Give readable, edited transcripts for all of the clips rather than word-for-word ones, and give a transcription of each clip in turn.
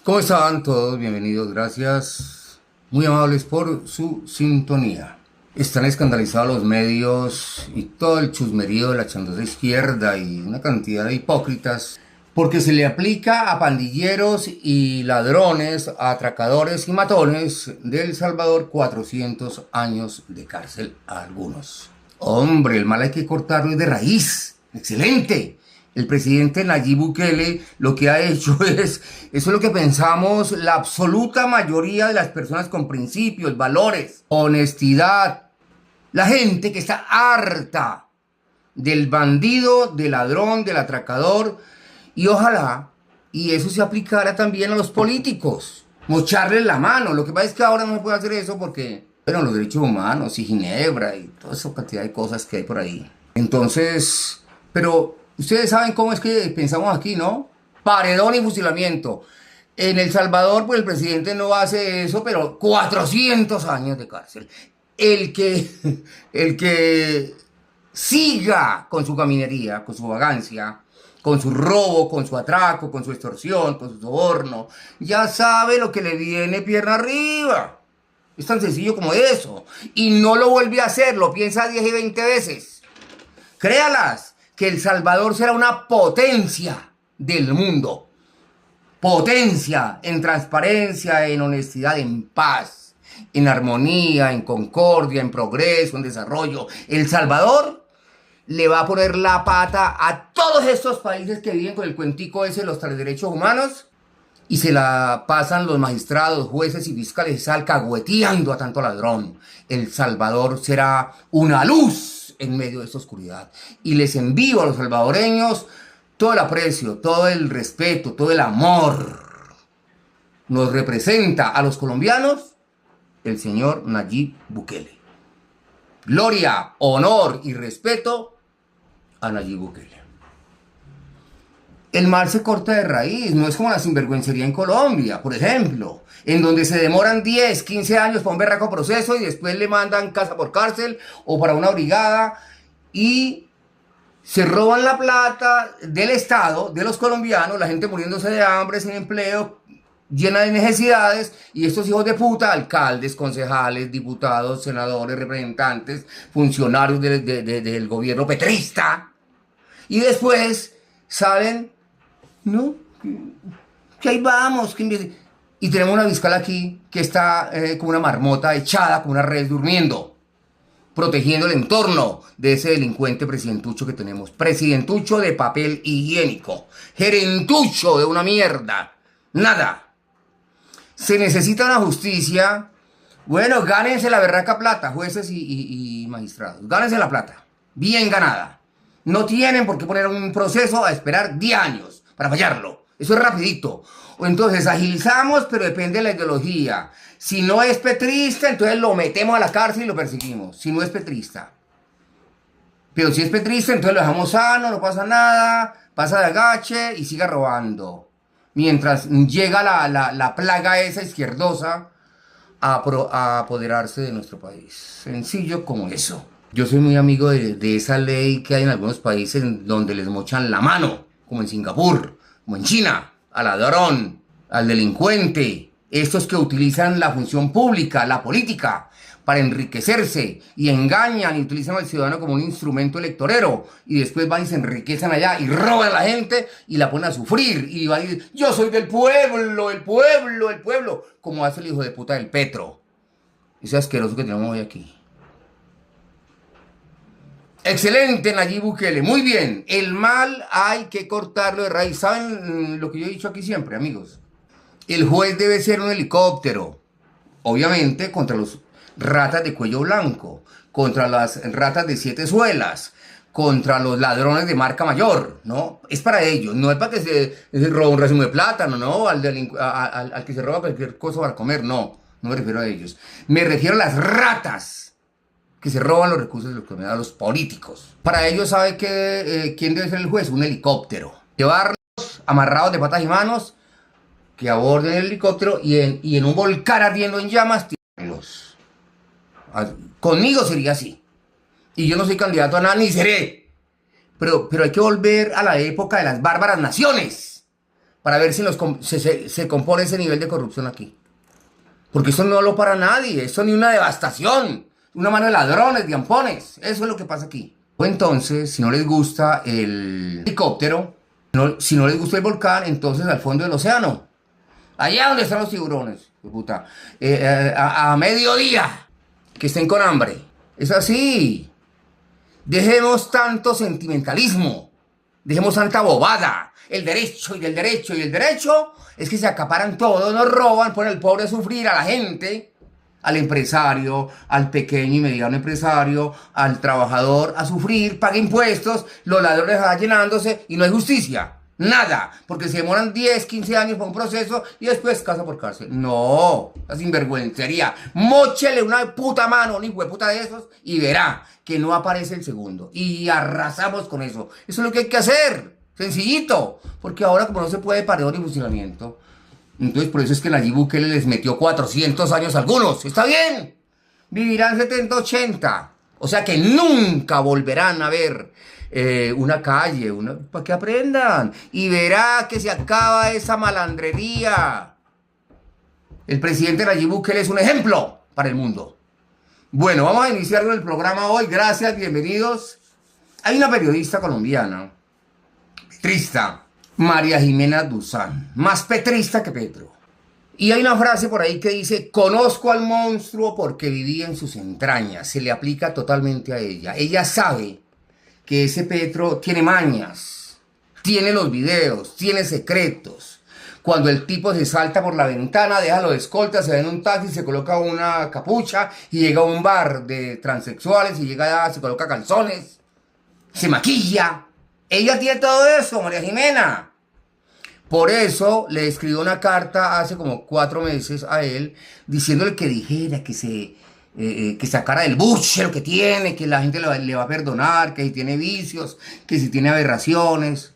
¿Cómo están todos? Bienvenidos, gracias. Muy amables por su sintonía. Están escandalizados los medios y todo el chusmerío de la chandosa izquierda y una cantidad de hipócritas porque se le aplica a pandilleros y ladrones, a atracadores y matones de El Salvador 400 años de cárcel a algunos. Hombre, el mal hay que cortarlo de raíz. ¡Excelente! El presidente Nayib Bukele lo que ha hecho eso es lo que pensamos la absoluta mayoría de las personas con principios, valores, honestidad. La gente que está harta del bandido, del ladrón, del atracador. Y ojalá, y eso se aplicara también a los políticos. Mocharles la mano. Lo que pasa es que ahora no se puede hacer eso porque, bueno, los derechos humanos y Ginebra y toda esa cantidad de cosas que hay por ahí. Entonces, pero ustedes saben cómo es que pensamos aquí, ¿no? Paredón y fusilamiento. En El Salvador, pues el presidente no hace eso, pero 400 años de cárcel. El que, el que siga con su caminería, con su vagancia, con su robo, con su atraco, con su extorsión, con su soborno, ya sabe lo que le viene pierna arriba. Es tan sencillo como eso. Y no lo vuelve a hacer, lo piensa 10 y 20 veces. Créalas, que El Salvador será una potencia del mundo. Potencia en transparencia, en honestidad, en paz, en armonía, en concordia, en progreso, en desarrollo. El Salvador le va a poner la pata a todos estos países que viven con el cuentico ese de los derechos humanos y se la pasan los magistrados, jueces y fiscales alcahueteando a tanto ladrón. El Salvador será una luz en medio de esta oscuridad. Y les envío a los salvadoreños todo el aprecio, todo el respeto, todo el amor. Nos representa a los colombianos el señor Nayib Bukele. Gloria, honor y respeto a Nayib Bukele. El mal se corta de raíz, no es como la sinvergüencería en Colombia, por ejemplo, en donde se demoran 10, 15 años para un berraco proceso y después le mandan casa por cárcel o para una brigada y se roban la plata del Estado, de los colombianos, la gente muriéndose de hambre, sin empleo, llena de necesidades, y estos hijos de puta, alcaldes, concejales, diputados, senadores, representantes, funcionarios del gobierno petrista, y después salen, ¿no? Que ahí vamos, y tenemos una fiscal aquí que está como una marmota echada, como una red durmiendo, protegiendo el entorno de ese delincuente presidentucho que tenemos. Presidentucho de papel higiénico, gerentucho de una mierda, nada. Se necesita una justicia. Bueno, gánense la berraca plata, jueces y magistrados. Gánense la plata. Bien ganada. No tienen por qué poner un proceso a esperar 10 años para fallarlo. Eso es rapidito. O entonces agilizamos, pero depende de la ideología. Si no es petrista, entonces lo metemos a la cárcel y lo perseguimos. Si no es petrista. Pero si es petrista, entonces lo dejamos sano, no pasa nada, pasa de agache y siga robando. Mientras llega la plaga esa izquierdosa a apoderarse de nuestro país. Sencillo como eso. Yo soy muy amigo de esa ley que hay en algunos países donde les mochan la mano, como en Singapur, como en China, al ladrón, al delincuente, estos que utilizan la función pública, la política, para enriquecerse y engañan y utilizan al ciudadano como un instrumento electorero y después van y se enriquecen allá y roban a la gente y la ponen a sufrir y van y dicen, yo soy del pueblo, el pueblo, el pueblo, como hace el hijo de puta del Petro, ese asqueroso que tenemos hoy aquí. Excelente, Nayib Bukele, muy bien, el mal hay que cortarlo de raíz. ¿Saben lo que yo he dicho aquí siempre, amigos? El juez debe ser un helicóptero, obviamente contra los ratas de cuello blanco, contra las ratas de 7 suelas, contra los ladrones de marca mayor, ¿no? Es para ellos, no es para que se roba un racimo de plátano, ¿no? Al que se roba cualquier cosa para comer, no, no me refiero a ellos. Me refiero a las ratas que se roban los recursos de los comunidades, a los políticos. Para ellos, ¿sabe quién debe ser el juez? Un helicóptero. Llevarlos amarrados de patas y manos, que aborden el helicóptero y en un volcán ardiendo en llamas, tirarlos. Conmigo sería así. Y yo no soy candidato a nada, ni seré. Pero hay que volver a la época de las bárbaras naciones. para ver si se compone ese nivel de corrupción aquí. Porque eso no lo para nadie, eso ni una devastación, una mano de ladrones, de ampones, eso es lo que pasa aquí. O entonces, si no les gusta el helicóptero, si no les gusta el volcán, entonces al fondo del océano, allá donde están los tiburones, puta, a mediodía, que estén con hambre. Es así. Dejemos tanto sentimentalismo, dejemos tanta bobada. El derecho y el derecho y el derecho es que se acaparan todo, nos roban, ponen al pobre a sufrir, a la gente, al empresario, al pequeño y mediano empresario, al trabajador a sufrir, paga impuestos, los ladrones van llenándose y no hay justicia. Nada, porque se demoran 10, 15 años para un proceso y después casa por cárcel. No, la sinvergüencería. Móchele una puta mano, un hijueputa de esos, y verá que no aparece el segundo. Y arrasamos con eso. Eso es lo que hay que hacer. Sencillito. Porque ahora, como no se puede paredón y fusilamiento, entonces por eso es que Nayib Bukele les metió 400 años a algunos. Está bien. Vivirán 70, 80. O sea que nunca volverán a ver una calle, para que aprendan. Y verá que se acaba esa malandrería. El presidente Nayib Bukele es un ejemplo para el mundo. Bueno, vamos a iniciar con el programa hoy. Gracias, bienvenidos. Hay una periodista colombiana, petrista, María Jimena Duzán, más petrista que Petro. Y hay una frase por ahí que dice: conozco al monstruo porque viví en sus entrañas. Se le aplica totalmente a ella. Ella sabe que ese Petro tiene mañas, tiene los videos, tiene secretos. Cuando el tipo se salta por la ventana, deja los escoltas, se va en un taxi, se coloca una capucha y llega a un bar de transexuales y llega, se coloca calzones, se maquilla. Ella tiene todo eso, María Jimena. Por eso le escribió una carta hace como 4 meses a él, diciéndole que dijera, que sacara del buche lo que tiene, que la gente le va a perdonar, que si tiene vicios, que si tiene aberraciones,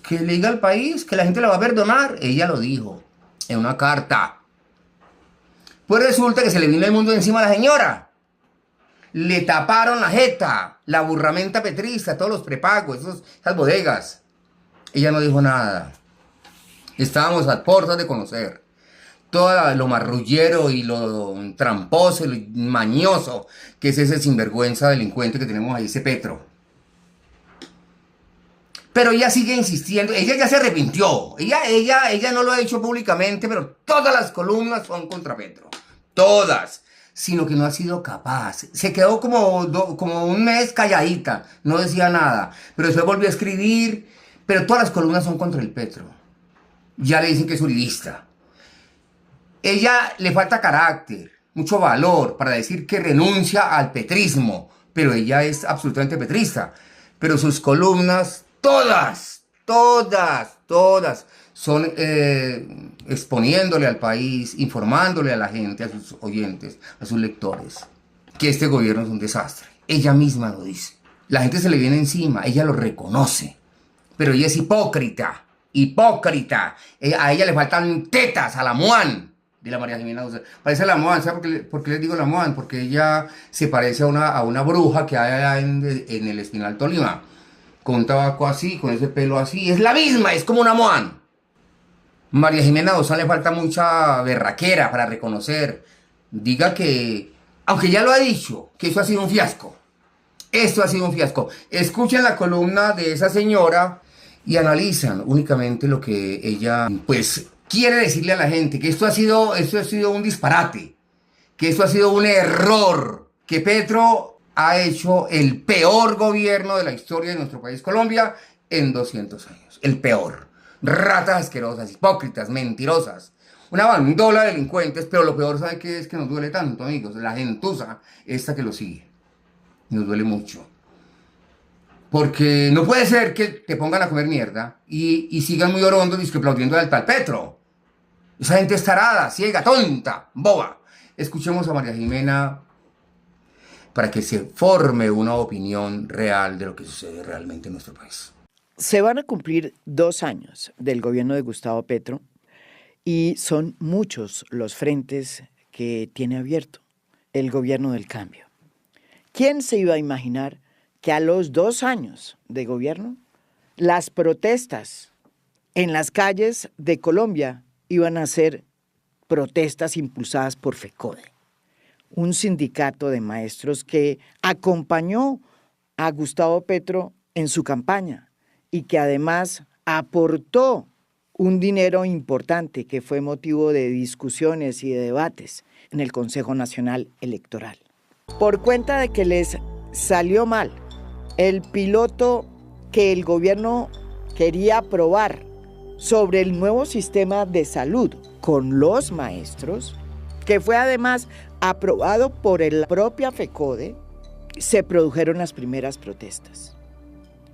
que le diga al país que la gente le va a perdonar. Ella lo dijo en una carta. Pues resulta que se le vino el mundo encima a la señora. Le taparon la jeta, la burramenta petrista, todos los prepagos, esas bodegas. Ella no dijo nada. Estábamos a puertas de conocer todo lo marrullero y lo tramposo y lo mañoso que es ese sinvergüenza delincuente que tenemos ahí, ese Petro. Pero ella sigue insistiendo, ella ya se arrepintió, ella no lo ha dicho públicamente, pero todas las columnas son contra Petro, todas, sino que no ha sido capaz. Se quedó como un mes calladita, no decía nada, pero después volvió a escribir, pero todas las columnas son contra el Petro. Ya le dicen que es uribista. Ella le falta carácter, mucho valor para decir que renuncia al petrismo, pero ella es absolutamente petrista. Pero sus columnas, todas, son exponiéndole al país, informándole a la gente, a sus oyentes, a sus lectores, que este gobierno es un desastre. Ella misma lo dice. La gente se le viene encima, ella lo reconoce, pero ella es hipócrita. Hipócrita. A ella le faltan tetas, a la Moan de la María Jimena Duzán. Parece la Moan. ¿Sabe por qué les digo la Moan? Porque ella se parece a una bruja que hay allá en el Espinal Tolima, con un tabaco así, con ese pelo así. Es la misma, es como una Moan. María Jimena Duzán le falta mucha berraquera para reconocer. Diga que, aunque ya lo ha dicho, que eso ha sido un fiasco. Esto ha sido un fiasco. Escuchen la columna de esa señora y analizan únicamente lo que ella, pues, quiere decirle a la gente, que esto ha sido un disparate, que esto ha sido un error, que Petro ha hecho el peor gobierno de la historia de nuestro país, Colombia, en 200 años. El peor. Ratas asquerosas, hipócritas, mentirosas, una bandola de delincuentes, pero lo peor, ¿sabe qué es? Que nos duele tanto, amigos, la gentuza esta que lo sigue. Nos duele mucho. Porque no puede ser que te pongan a comer mierda y sigan muy orondos y aplaudiendo al tal Petro. Esa gente es tarada, ciega, tonta, boba. Escuchemos a María Jimena para que se forme una opinión real de lo que sucede realmente en nuestro país. Se van a cumplir 2 años del gobierno de Gustavo Petro y son muchos los frentes que tiene abierto el gobierno del cambio. ¿Quién se iba a imaginar que a los 2 años de gobierno las protestas en las calles de Colombia iban a ser protestas impulsadas por FECODE, un sindicato de maestros que acompañó a Gustavo Petro en su campaña y que además aportó un dinero importante que fue motivo de discusiones y de debates en el Consejo Nacional Electoral. Por cuenta de que les salió mal el piloto que el gobierno quería aprobar sobre el nuevo sistema de salud con los maestros, que fue además aprobado por la propia FECODE, se produjeron las primeras protestas.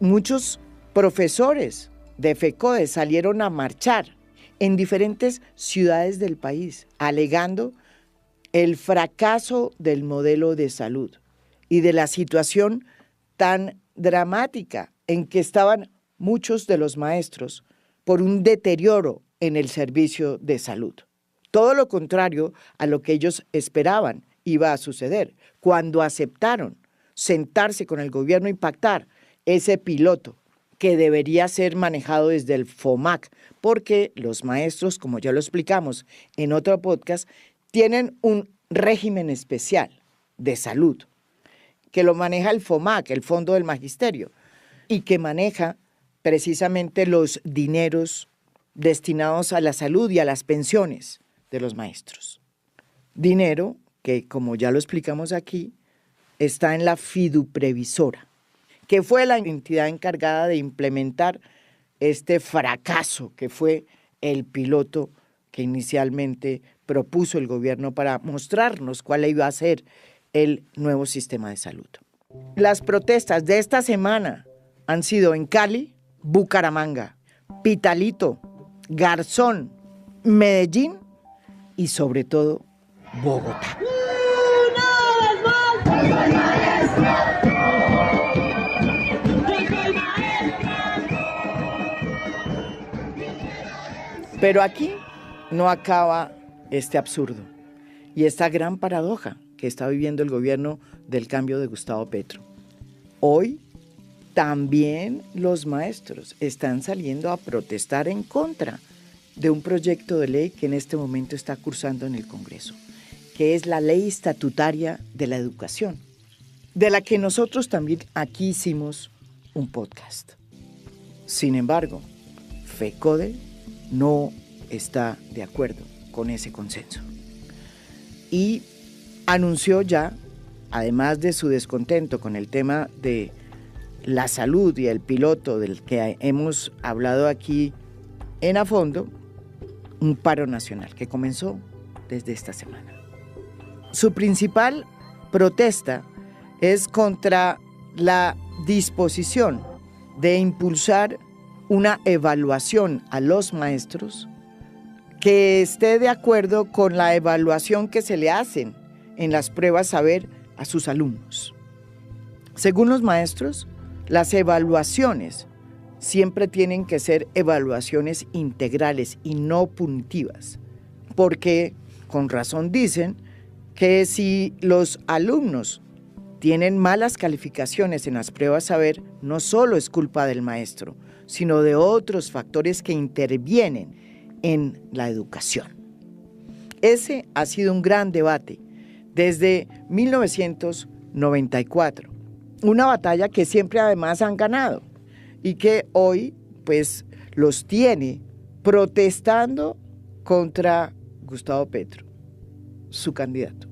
Muchos profesores de FECODE salieron a marchar en diferentes ciudades del país, alegando el fracaso del modelo de salud y de la situación tan dramática en que estaban muchos de los maestros por un deterioro en el servicio de salud. Todo lo contrario a lo que ellos esperaban iba a suceder cuando aceptaron sentarse con el gobierno y pactar ese piloto que debería ser manejado desde el FOMAC, porque los maestros, como ya lo explicamos en otro podcast, tienen un régimen especial de salud que lo maneja el FOMAC, el Fondo del Magisterio, y que maneja precisamente los dineros destinados a la salud y a las pensiones de los maestros. Dinero que, como ya lo explicamos aquí, está en la Fiduprevisora, que fue la entidad encargada de implementar este fracaso que fue el piloto que inicialmente propuso el gobierno para mostrarnos cuál iba a ser el nuevo sistema de salud. Las protestas de esta semana han sido en Cali, Bucaramanga, Pitalito, Garzón, Medellín y sobre todo Bogotá. Pero aquí no acaba este absurdo y esta gran paradoja que está viviendo el gobierno del cambio de Gustavo Petro. Hoy también los maestros están saliendo a protestar en contra de un proyecto de ley que en este momento está cursando en el Congreso, que es la Ley Estatutaria de la Educación, de la que nosotros también aquí hicimos un podcast. Sin embargo, FECODE no está de acuerdo con ese consenso y anunció ya, además de su descontento con el tema de la salud y el piloto del que hemos hablado aquí en a fondo, un paro nacional que comenzó desde esta semana. Su principal protesta es contra la disposición de impulsar una evaluación a los maestros que esté de acuerdo con la evaluación que se le hacen en las pruebas saber a sus alumnos. Según los maestros, las evaluaciones siempre tienen que ser evaluaciones integrales y no punitivas, porque con razón dicen que si los alumnos tienen malas calificaciones en las pruebas saber, no solo es culpa del maestro, sino de otros factores que intervienen en la educación. Ese ha sido un gran debate desde 1994, una batalla que siempre además han ganado y que hoy pues los tiene protestando contra Gustavo Petro, su candidato.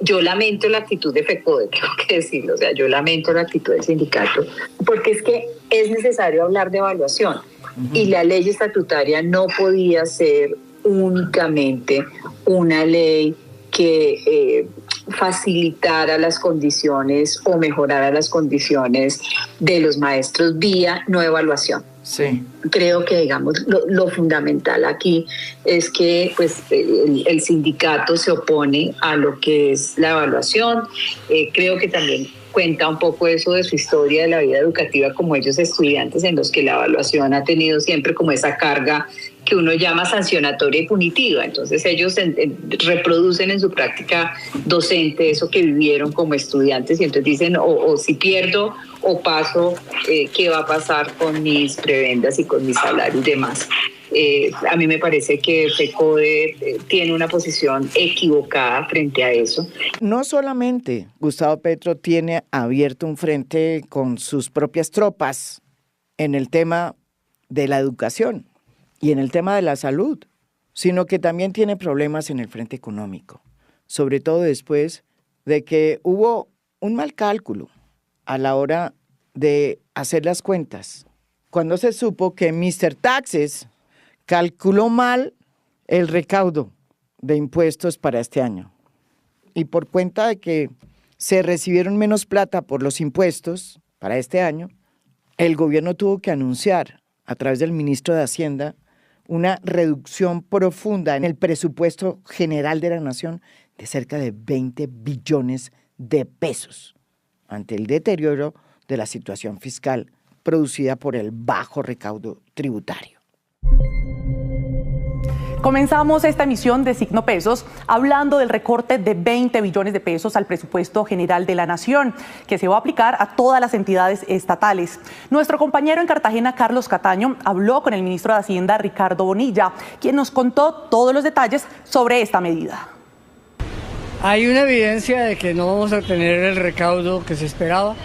Yo lamento la actitud de FECODE, tengo que decirlo, o sea, yo lamento la actitud del sindicato, porque es que es necesario hablar de evaluación y la ley estatutaria no podía ser únicamente una ley que facilitara las condiciones o mejorara las condiciones de los maestros vía no evaluación. Sí. Creo que, digamos, lo fundamental aquí es que pues, el sindicato se opone a lo que es la evaluación. Creo que también cuenta un poco eso de su historia de la vida educativa como ellos estudiantes, en los que la evaluación ha tenido siempre como esa carga que uno llama sancionatoria y punitiva. Entonces ellos reproducen en su práctica docente eso que vivieron como estudiantes y entonces dicen o si pierdo o paso qué va a pasar con mis prebendas y con mi salario y demás. A mí me parece que FECODE tiene una posición equivocada frente a eso. No solamente Gustavo Petro tiene abierto un frente con sus propias tropas en el tema de la educación y en el tema de la salud, sino que también tiene problemas en el frente económico, sobre todo después de que hubo un mal cálculo a la hora de hacer las cuentas, cuando se supo que Mr. Taxes calculó mal el recaudo de impuestos para este año. Y por cuenta de que se recibieron menos plata por los impuestos para este año, el gobierno tuvo que anunciar a través del ministro de Hacienda una reducción profunda en el presupuesto general de la nación de cerca de 20 billones de pesos ante el deterioro de la situación fiscal producida por el bajo recaudo tributario. Comenzamos esta emisión de Signo Pesos hablando del recorte de 20 billones de pesos al presupuesto general de la Nación, que se va a aplicar a todas las entidades estatales. Nuestro compañero en Cartagena, Carlos Cataño, habló con el ministro de Hacienda, Ricardo Bonilla, quien nos contó todos los detalles sobre esta medida. Hay una evidencia de que no vamos a tener el recaudo que se esperaba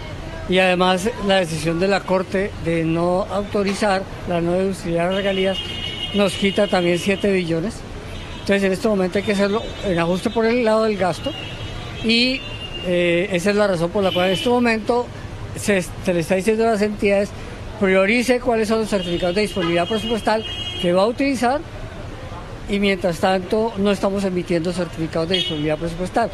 y además la decisión de la Corte de no autorizar la no deducibilidad de regalías nos quita también 7 billones. Entonces en este momento hay que hacerlo en ajuste por el lado del gasto y esa es la razón por la cual en este momento se le está diciendo a las entidades priorice cuáles son los certificados de disponibilidad presupuestal que va a utilizar y mientras tanto no estamos emitiendo certificados de disponibilidad presupuestal.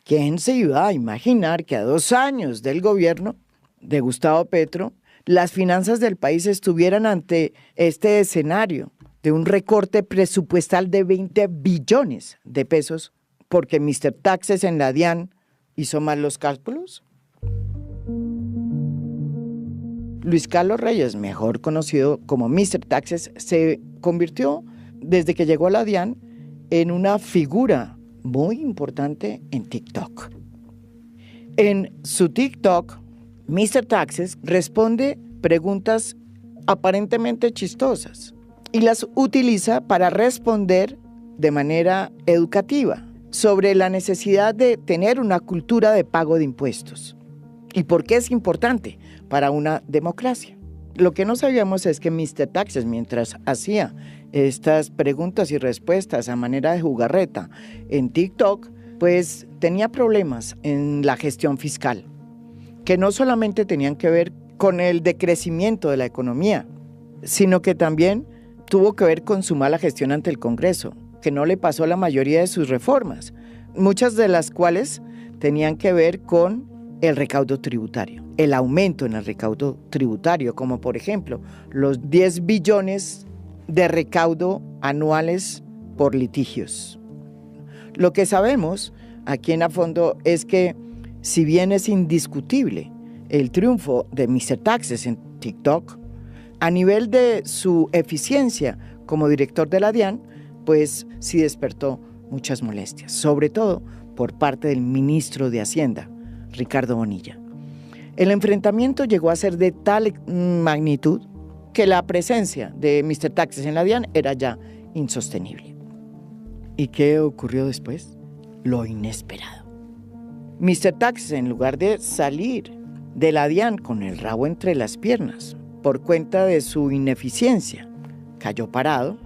¿Quién se iba a imaginar que a 2 años del gobierno de Gustavo Petro las finanzas del país estuvieran ante este escenario de un recorte presupuestal de 20 billones de pesos porque Mr. Taxes en la DIAN hizo mal los cálculos? Luis Carlos Reyes, mejor conocido como Mr. Taxes, se convirtió desde que llegó a la DIAN en una figura muy importante en TikTok. En su TikTok, Mr. Taxes responde preguntas aparentemente chistosas y las utiliza para responder de manera educativa sobre la necesidad de tener una cultura de pago de impuestos y por qué es importante para una democracia. Lo que no sabíamos es que Mr. Taxes, mientras hacía estas preguntas y respuestas a manera de jugarreta en TikTok, pues tenía problemas en la gestión fiscal, que no solamente tenían que ver con el decrecimiento de la economía, sino que también tuvo que ver con su mala gestión ante el Congreso, que no le pasó la mayoría de sus reformas, muchas de las cuales tenían que ver con el recaudo tributario, el aumento en el recaudo tributario, como por ejemplo los 10 billones de recaudo anuales por litigios. Lo que sabemos aquí en A Fondo es que si bien es indiscutible el triunfo de Mr. Taxes en TikTok, a nivel de su eficiencia como director de la DIAN, pues sí despertó muchas molestias, sobre todo por parte del ministro de Hacienda, Ricardo Bonilla. El enfrentamiento llegó a ser de tal magnitud que la presencia de Mr. Taxes en la DIAN era ya insostenible. ¿Y qué ocurrió después? Lo inesperado. Mr. Taxes, en lugar de salir de la DIAN con el rabo entre las piernas por cuenta de su ineficiencia, cayó parado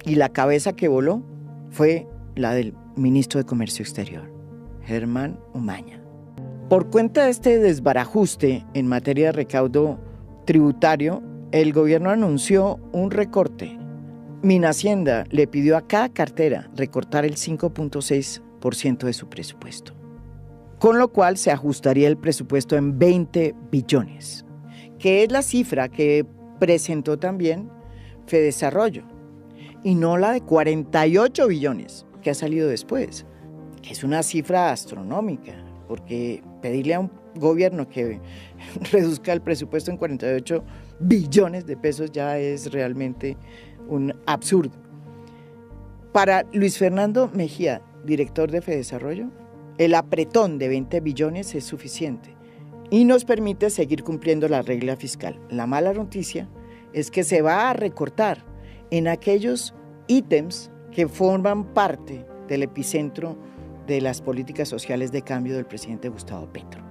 y la cabeza que voló fue la del ministro de Comercio Exterior, Germán Umaña. Por cuenta de este desbarajuste en materia de recaudo tributario, el gobierno anunció un recorte. Minhacienda le pidió a cada cartera recortar el 5.6% de su presupuesto, con lo cual se ajustaría el presupuesto en 20 billones, que es la cifra que presentó también Fedesarrollo, y no la de 48 billones que ha salido después, que es una cifra astronómica, porque pedirle a un gobierno que reduzca el presupuesto en 48 billones de pesos ya es realmente un absurdo. Para Luis Fernando Mejía, director de Fedesarrollo, el apretón de 20 billones es suficiente. y nos permite seguir cumpliendo la regla fiscal. La mala noticia es que se va a recortar en aquellos ítems que forman parte del epicentro de las políticas sociales de cambio del presidente Gustavo Petro.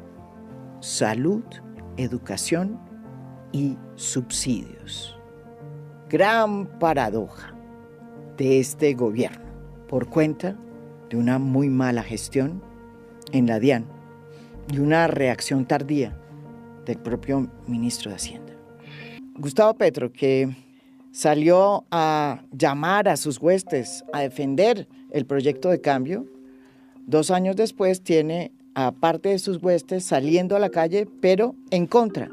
Salud, educación y subsidios. Gran paradoja de este gobierno por cuenta de una muy mala gestión en la DIAN y una reacción tardía del propio ministro de Hacienda. Gustavo Petro, que salió a llamar a sus huestes a defender el proyecto de cambio, 2 años después tiene a parte de sus huestes saliendo a la calle, pero en contra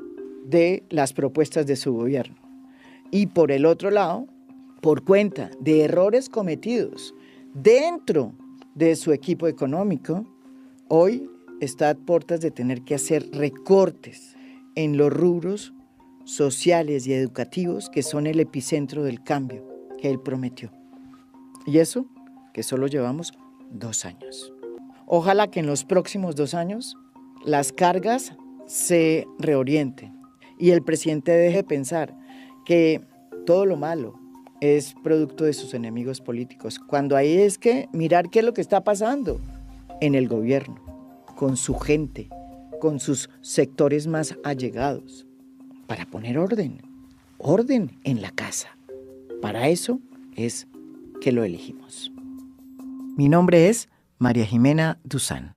de las propuestas de su gobierno. Y por el otro lado, por cuenta de errores cometidos dentro de su equipo económico, hoy está a puertas de tener que hacer recortes en los rubros sociales y educativos que son el epicentro del cambio que él prometió. Y eso que solo llevamos 2 años. Ojalá que en los próximos 2 años las cargas se reorienten y el presidente deje de pensar que todo lo malo es producto de sus enemigos políticos, cuando ahí es que mirar qué es lo que está pasando en el gobierno, con su gente, con sus sectores más allegados, para poner orden en la casa. Para eso es que lo elegimos. Mi nombre es María Jimena Duzán.